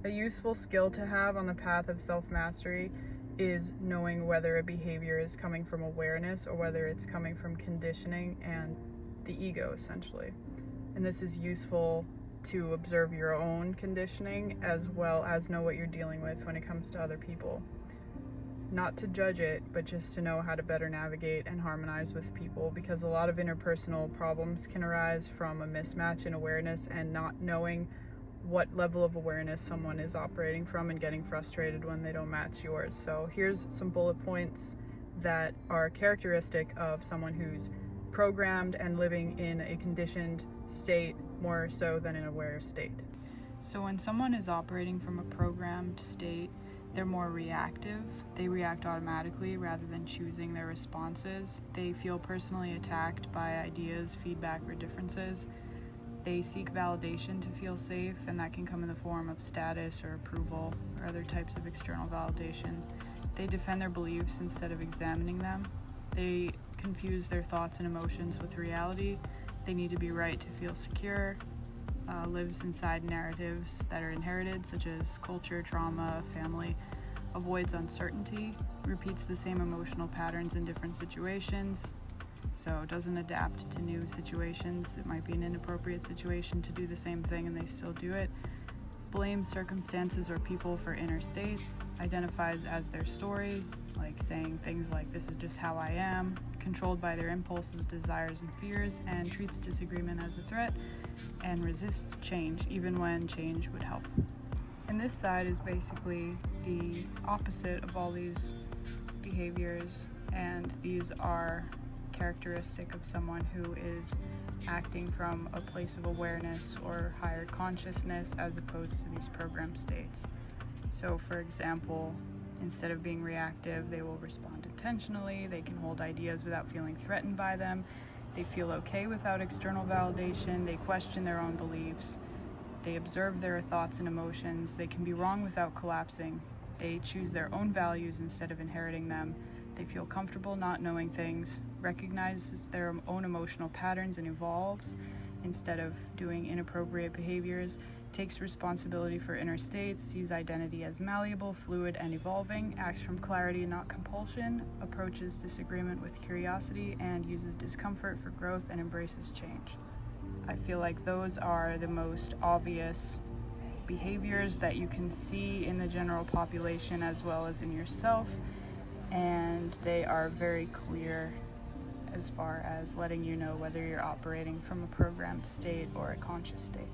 A useful skill to have on the path of self-mastery is knowing whether a behavior is coming from awareness or whether it's coming from conditioning and the ego, essentially. And this is useful to observe your own conditioning as well as know what you're dealing with when it comes to other people. Not to judge it, but just to know how to better navigate and harmonize with people, because a lot of interpersonal problems can arise from a mismatch in awareness and not knowing what level of awareness someone is operating from and getting frustrated when they don't match yours. So here's some bullet points that are characteristic of someone who's programmed and living in a conditioned state more so than an aware state. So when someone is operating from a programmed state, they're more reactive. They react automatically rather than choosing their responses. They feel personally attacked by ideas, feedback, or differences. They seek validation to feel safe, and that can come in the form of status or approval or other types of external validation. They defend their beliefs instead of examining them. They confuse their thoughts and emotions with reality. They need to be right to feel secure. Lives inside narratives that are inherited, such as culture, trauma, family. Avoids uncertainty. Repeats the same emotional patterns in different situations. So doesn't adapt to new situations. It might be an inappropriate situation to do the same thing and they still do it. Blames circumstances or people for inner states. Identifies as their story, like saying things like, "This is just how I am." Controlled by their impulses, desires, and fears, and treats disagreement as a threat, and resists change even when change would help. And this side is basically the opposite of all these behaviors, and these are characteristic of someone who is acting from a place of awareness or higher consciousness as opposed to these programmed states. So for example, instead of being reactive, they will respond intentionally. They can hold ideas without feeling threatened by them. They feel okay without external validation. They question their own beliefs. They observe their thoughts and emotions. They can be wrong without collapsing. They choose their own values instead of inheriting them. They feel comfortable not knowing things, recognizes their own emotional patterns and evolves instead of doing inappropriate behaviors, takes responsibility for inner states, sees identity as malleable, fluid, and evolving, acts from clarity, not compulsion, approaches disagreement with curiosity, and uses discomfort for growth and embraces change. I feel like those are the most obvious behaviors that you can see in the general population as well as in yourself. And they are very clear as far as letting you know whether you're operating from a programmed state or a conscious state.